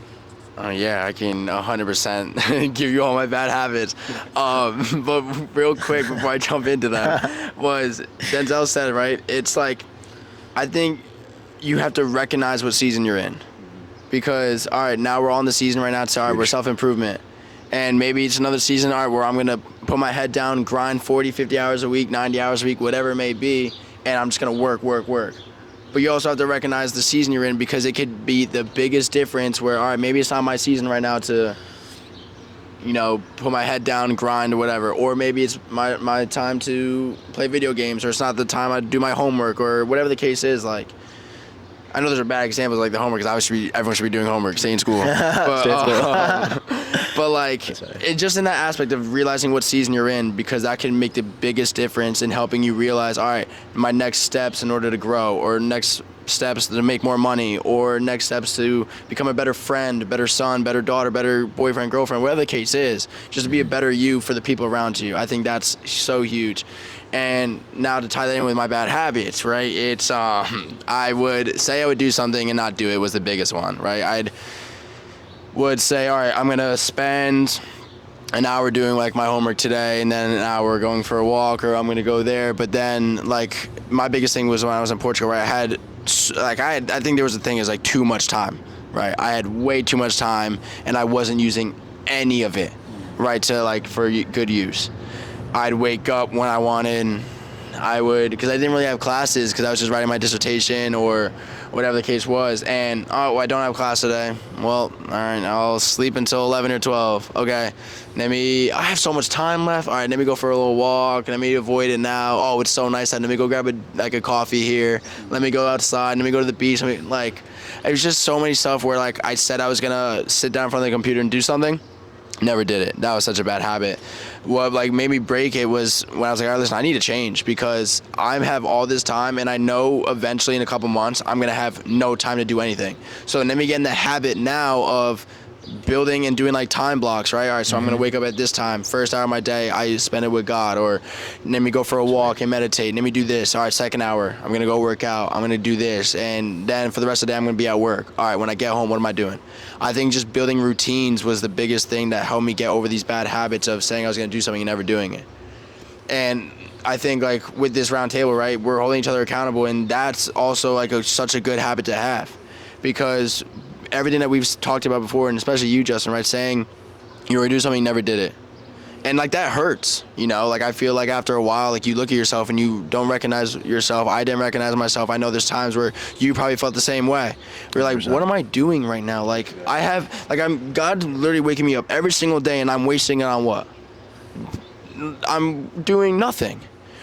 Yeah, I can 100% give you all my bad habits. But real quick before I jump into that, was Denzel said, right? It's like, I think you have to recognize what season you're in. Because, all right, now we're on the season right now. It's all right, we're self-improvement. And maybe it's another season, all right, where I'm going to put my head down, grind 40, 50 hours a week, 90 hours a week, whatever it may be, and I'm just going to work. But you also have to recognize the season you're in, because it could be the biggest difference where, all right, maybe it's not my season right now to, you know, put my head down, grind or whatever. Or maybe it's my time to play video games, or it's not the time I do my homework, or whatever the case is. Like, I know those are bad examples, like the homework, because everyone should be doing homework, stay in school. But like, it just in that aspect of realizing what season you're in, because that can make the biggest difference in helping you realize, all right, my next steps in order to grow, or next steps to make more money, or next steps to become a better friend, better son, better daughter, better boyfriend, girlfriend, whatever the case is, just to be a better you for the people around you. I think that's so huge. And now to tie that in with my bad habits, right? It's I would say I would do something and not do it was the biggest one, right? Would say, all right, I'm gonna spend an hour doing like my homework today, and then an hour going for a walk, or I'm gonna go there. But then, like, my biggest thing was when I was in Portugal, where I think there was a thing is like too much time, right? I had way too much time, and I wasn't using any of it, right, to like for good use. I'd wake up when I wanted. Because I didn't really have classes, because I was just writing my dissertation or whatever the case was. And, oh, I don't have class today. Well, all right, I'll sleep until 11 or 12. Okay, I have so much time left. All right, let me go for a little walk. Let me avoid it now. Oh, it's so nice. Let me go grab a coffee here. Let me go outside. Let me go to the beach. It was just so many stuff where, like, I said I was going to sit down in front of the computer and do something. Never did it. That was such a bad habit. What like made me break it was when I was like, all right, listen, I need to change, because I have all this time, and I know eventually in a couple months I'm gonna have no time to do anything. So let me get in the habit now of building and doing like time blocks, right? All right, so I'm gonna wake up at this time. First hour of my day, I spend it with God, or let me go for a walk and meditate. Let me do this. All right, second hour, I'm gonna go work out. I'm gonna do this, and then for the rest of the day, I'm gonna be at work. All right, when I get home, what am I doing? I think just building routines was the biggest thing that helped me get over these bad habits of saying I was gonna do something and never doing it. And I think like with this round table, right, we're holding each other accountable, and that's also like such a good habit to have, because everything that we've talked about before, and especially you, Justin, right, saying you were gonna do something, never did it. And like that hurts, you know, like I feel like after a while, like you look at yourself and you don't recognize yourself. I didn't recognize myself. I know there's times where you probably felt the same way. We're like, 100%. What am I doing right now? Like God literally waking me up every single day, and I'm wasting it on what? I'm doing nothing.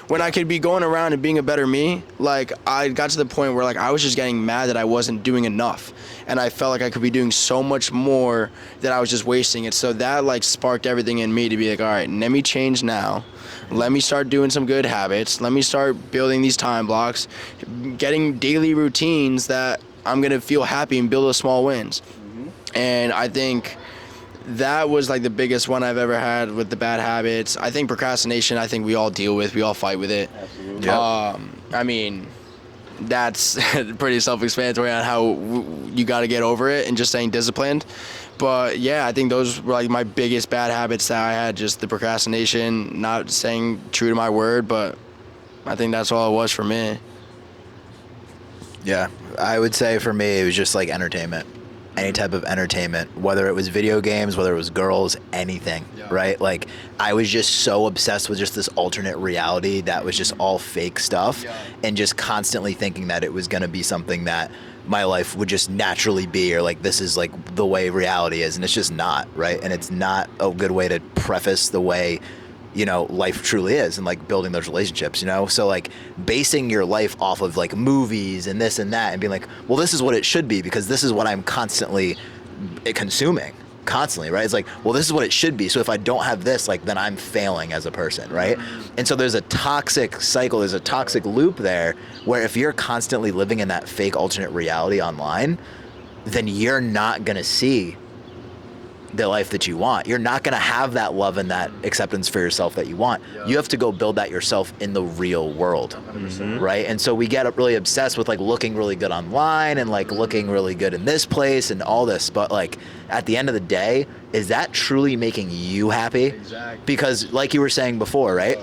When I could be going around and being a better me. Like I got to the point where like I was just getting mad that I wasn't doing enough, and I felt like I could be doing so much more that I was just wasting it. So that like sparked everything in me to be like, all right, let me change now. Let me start doing some good habits. Let me start building these time blocks, getting daily routines that I'm gonna feel happy and build those small wins. And I think that was like the biggest one I've ever had with the bad habits. I think procrastination, I think we all deal with. We all fight with it. Absolutely. Yep. I mean, that's pretty self-explanatory on how you got to get over it and just staying disciplined. But yeah, I think those were like my biggest bad habits that I had, just the procrastination, not staying true to my word. But I think that's all it was for me. Yeah, I would say for me, it was just like entertainment. Any type of entertainment, whether it was video games, whether it was girls, anything, right? Like, I was just so obsessed with just this alternate reality that was just all fake stuff, and just constantly thinking that it was going to be something that my life would just naturally be, or like this is like the way reality is, and it's just not, right? And it's not a good way to preface the way, you know, life truly is, and like building those relationships, you know? So like basing your life off of like movies and this and that and being like, well, this is what it should be because this is what I'm constantly consuming constantly, right? It's like, well, this is what it should be. So if I don't have this, like, then I'm failing as a person, right? And so there's a toxic cycle, there's a toxic loop there where if you're constantly living in that fake alternate reality online, then you're not gonna see the life that you want. You're not going to have that love and that acceptance for yourself that you want. You have to go build that yourself in the real world, right? And so we get really obsessed with like looking really good online and like looking really good in this place and all this, but like at the end of the day, is that truly making you happy? Exactly. Because like you were saying before, right?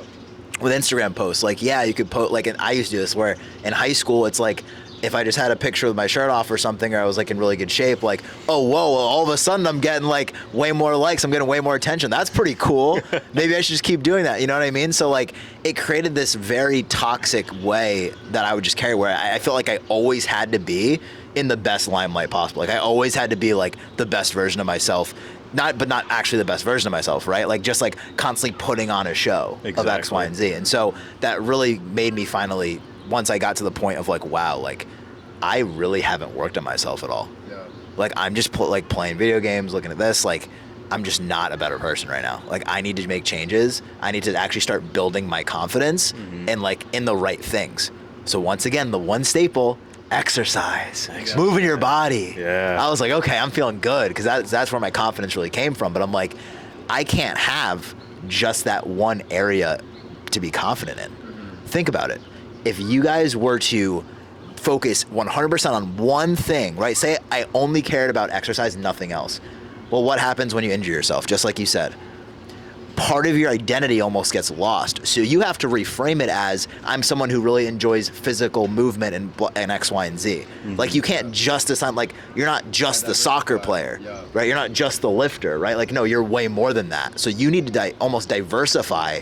With Instagram posts, like, yeah, you could post, like, and I used to do this where in high school, it's like, if I just had a picture with my shirt off or something, or I was like in really good shape, like, oh, whoa, well, all of a sudden I'm getting like way more likes. I'm getting way more attention. That's pretty cool. Maybe I should just keep doing that. You know what I mean? So like it created this very toxic way that I would just carry where I felt like I always had to be in the best limelight possible. Like I always had to be like the best version of myself. But not actually the best version of myself, right? Like just like constantly putting on a show of X, Y, and Z. And so that really made me finally, once I got to the point of like, wow, like I really haven't worked on myself at all. Yeah. Like I'm just like playing video games, looking at this, like I'm just not a better person right now. Like I need to make changes. I need to actually start building my confidence and like in the right things. So once again, the one staple, exercise, moving your body. Yeah. I was like, okay, I'm feeling good because that's where my confidence really came from. But I'm like, I can't have just that one area to be confident in. Think about it. If you guys were to focus 100% on one thing, right? Say I only cared about exercise, nothing else. Well, what happens when you injure yourself? Just like you said, part of your identity almost gets lost. So you have to reframe it as I'm someone who really enjoys physical movement and X, Y, and Z. Like you can't just assign, like you're not just the soccer player, right? You're not just the lifter, right? Like no, you're way more than that. So you need to almost diversify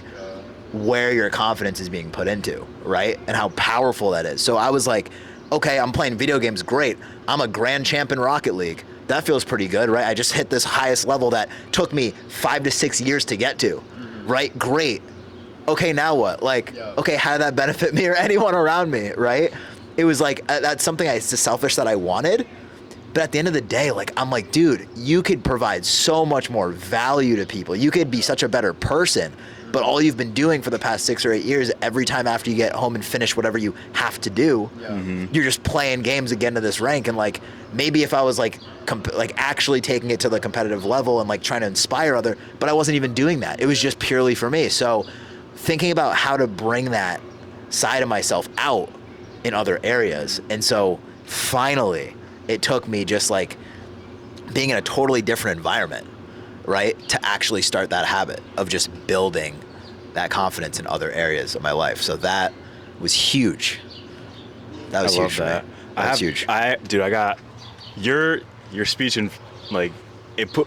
where your confidence is being put into, right? And how powerful that is. So I was like, okay, I'm playing video games, great. I'm a grand champ in Rocket League. That feels pretty good, right? I just hit this highest level that took me 5 to 6 years to get to, right? Great. Okay, now what? Like, okay, how did that benefit me or anyone around me, right? It was like, that's something it's just selfish that I wanted. But at the end of the day, like, I'm like, dude, you could provide so much more value to people. You could be such a better person. But all you've been doing for the past 6 or 8 years, every time after you get home and finish whatever you have to do, you're just playing games again to this rank. And like, maybe if I was like, like actually taking it to the competitive level and like trying to inspire other, but I wasn't even doing that. It was just purely for me. So thinking about how to bring that side of myself out in other areas. And so finally, it took me just like being in a totally different environment, right, to actually start that habit of just building that confidence in other areas of my life. So that was huge. That was huge for me. That was huge. I got your speech and like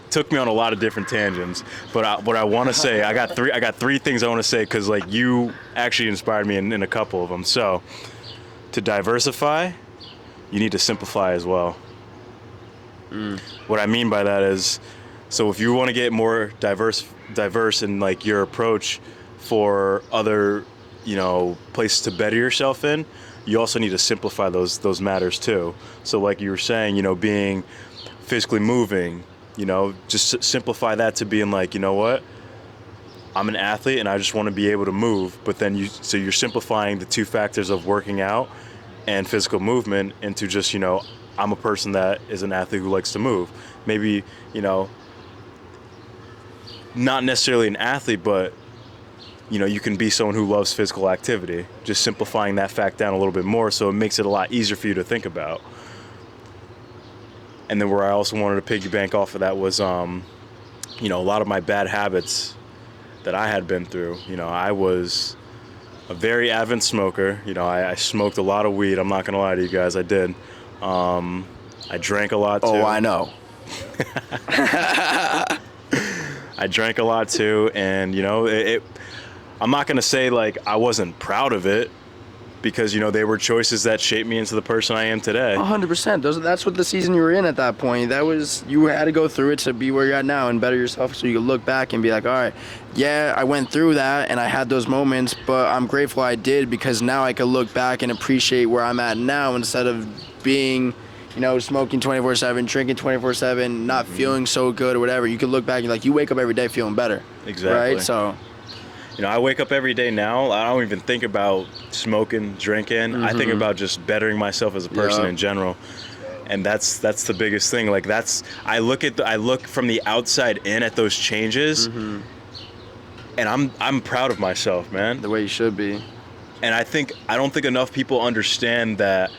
took me on a lot of different tangents. But what I want to say, I got three things I want to say because like you actually inspired me in a couple of them. So to diversify, you need to simplify as well. What I mean by that is, so if you want to get more diverse in like your approach for other, places to better yourself in, you also need to simplify those matters too. So like you were saying, being physically moving, just simplify that to being like, you know what? I'm an athlete and I just want to be able to move. But then you're simplifying the two factors of working out and physical movement into just, I'm a person that is an athlete who likes to move. Maybe, not necessarily an athlete, but you can be someone who loves physical activity. Just simplifying that fact down a little bit more, so it makes it a lot easier for you to think about. And then where I also wanted to piggy bank off of that was, a lot of my bad habits that I had been through. I was a very avid smoker. I smoked a lot of weed. I'm not gonna lie to you guys, I did. I drank a lot too. Oh, I know. I drank a lot too, and I'm not gonna say like I wasn't proud of it, because they were choices that shaped me into the person I am today. 100%. That's what the season you were in at that point. You had to go through it to be where you're at now and better yourself, so you can look back and be like, all right, yeah, I went through that and I had those moments, but I'm grateful I did, because now I can look back and appreciate where I'm at now, instead of being, smoking 24/7, drinking 24/7, not feeling so good or whatever. You can look back and you wake up every day feeling better. Exactly. Right? So. I wake up every day now. I don't even think about smoking, drinking. I think about just bettering myself as a person in general, and that's the biggest thing. Like I look from the outside in at those changes, and I'm proud of myself, man. The way you should be. And I don't think enough people understand that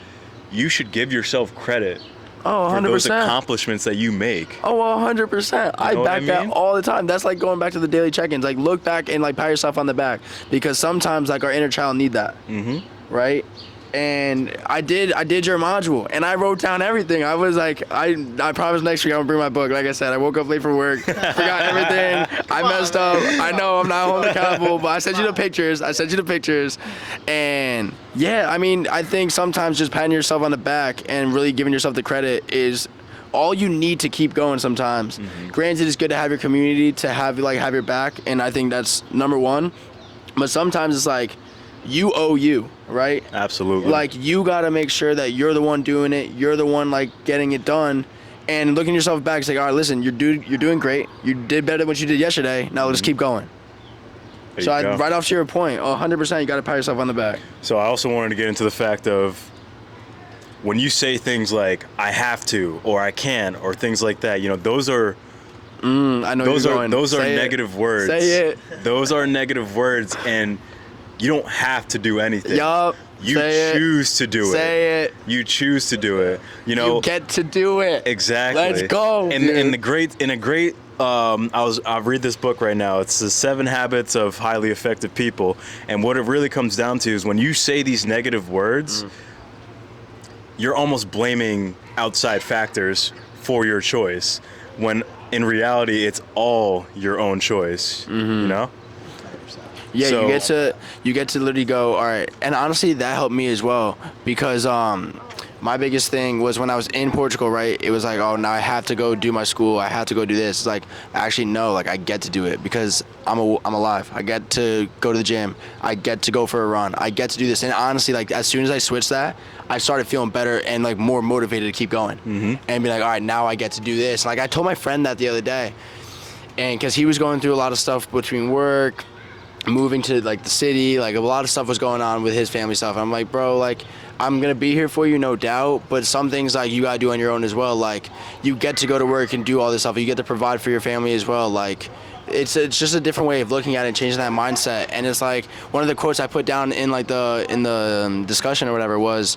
you should give yourself credit. Oh, 100%. For those accomplishments that you make. Oh, 100%. I back that all the time. That's like going back to the daily check-ins. Like, look back and pat yourself on the back, because sometimes our inner child need that. Right? And I did your module, and I wrote down everything. I was like, I promise next week I'm gonna bring my book. Like I said, I woke up late for work, forgot everything. I messed up. I know I'm not holding accountable, but I sent you the pictures. And yeah, I think sometimes just patting yourself on the back and really giving yourself the credit is all you need to keep going sometimes. Granted, it's good to have your community to have your back, and I think that's number one. But sometimes it's like, you owe you, right? Absolutely. Like, you got to make sure that you're the one doing it. You're the one, getting it done. And looking yourself back, it's like, all right, listen, you're doing great. You did better than what you did yesterday. Now let's keep going. Right off to your point, 100%, you got to pat yourself on the back. So I also wanted to get into the fact of, when you say things like, I have to, or I can, or things like that, those are... I know those you're are going. those are Say negative words. Say it. Those are negative words, and you don't have to do anything. Yup. You choose to do it. Say it. You choose to do it. You get to do it. Exactly. Let's go. I read this book right now. It's the 7 Habits of Highly Effective People, and what it really comes down to is, when you say these negative words, you're almost blaming outside factors for your choice, when in reality it's all your own choice. Yeah, So, you get to literally go, all right. And honestly, that helped me as well, because my biggest thing was when I was in Portugal, right? It was like, oh, now I have to go do my school. I have to go do this. It's like, actually, no, I get to do it, because I'm alive. I get to go to the gym. I get to go for a run. I get to do this. And honestly, as soon as I switched that, I started feeling better and more motivated to keep going. And be like, all right, now I get to do this. I told my friend that the other day, and because he was going through a lot of stuff between work, moving to the city, a lot of stuff was going on with his family stuff. I'm like, bro, I'm gonna be here for you, no doubt, but some things you gotta do on your own as well. You get to go to work and do all this stuff. You get to provide for your family as well. It's just a different way of looking at it and changing that mindset. And it's one of the quotes I put down in the discussion or whatever was,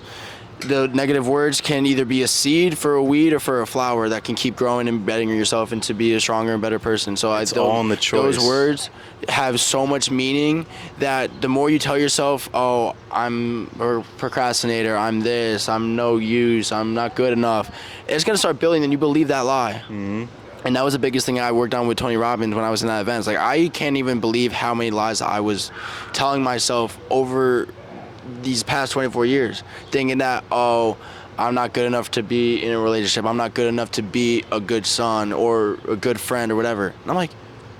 the negative words can either be a seed for a weed or for a flower that can keep growing and bettering yourself and to be a stronger and better person. So it's all in the choice. Those words have so much meaning that the more you tell yourself, oh, I'm a procrastinator, I'm this, I'm no use, I'm not good enough, it's going to start building, and you believe that lie. And that was the biggest thing I worked on with Tony Robbins when I was in that event. It's I can't even believe how many lies I was telling myself over these past 24 years, thinking that, oh, I'm not good enough to be in a relationship, I'm not good enough to be a good son or a good friend or whatever. And I'm like,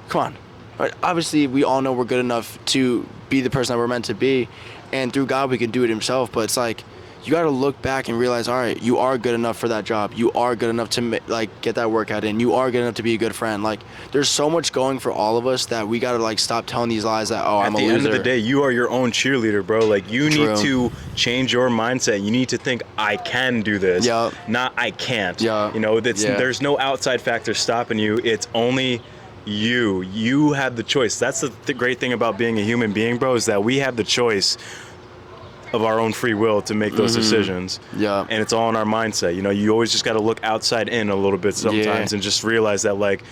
come on. Right? Obviously, we all know we're good enough to be the person that we're meant to be, and through God we can do it himself. But it's you got to look back and realize, all right, you are good enough for that job. You are good enough to get that workout in. You are good enough to be a good friend. There's so much going for all of us that we got to stop telling these lies that, oh, I'm a loser. At the end of the day, you are your own cheerleader, bro. You need to change your mindset. You need to think, I can do this, not I can't. There's no outside factor stopping you. It's only You have the choice. That's the great thing about being a human being, bro, is that we have the choice of our own free will to make those decisions. Yeah. And it's all in our mindset. You know, you always just got to look outside in a little bit sometimes and just realize that, like,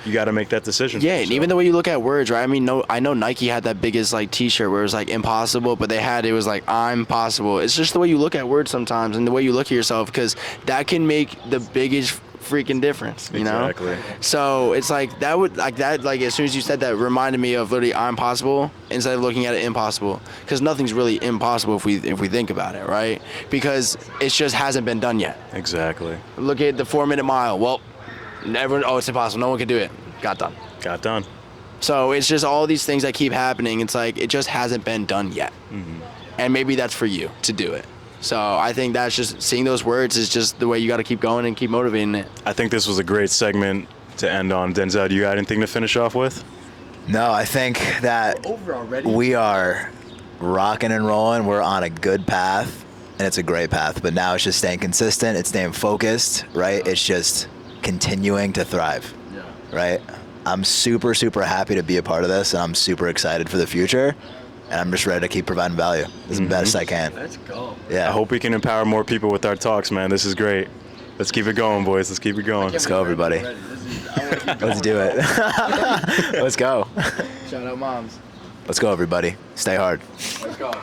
you got to make that decision. Yeah, and even the way you look at words, right? I mean, I know Nike had that biggest like T-shirt where it was like impossible, but it was like I'm possible. It's just the way you look at words sometimes, and the way you look at yourself, because that can make the biggest freaking difference. You know? Exactly. So it's like that as soon as you said that, reminded me of literally I'm possible instead of looking at it impossible, because nothing's really impossible if we think about it, right? Because it just hasn't been done yet. Exactly. Look at the 4-minute mile. Well, it's impossible. No one can do it. Got done. So it's just all these things that keep happening. It's like it just hasn't been done yet. And maybe that's for you to do it. So I think that's just seeing those words is just the way you got to keep going and keep motivating it. I think this was a great segment to end on. Denzel, do you got anything to finish off with? No, I think that we are rocking and rolling. We're on a good path, and it's a great path. But now it's just staying consistent. It's staying focused, right? It's just continuing to thrive, right? I'm super, super happy to be a part of this, and I'm super excited for the future. And I'm just ready to keep providing value as best I can. Let's go. Yeah. I hope we can empower more people with our talks, man. This is great. Let's keep it going, boys. Let's keep it going. Let's go, everybody. Let's do it. Let's go. Shout out moms. Let's go, everybody. Stay hard. Let's go.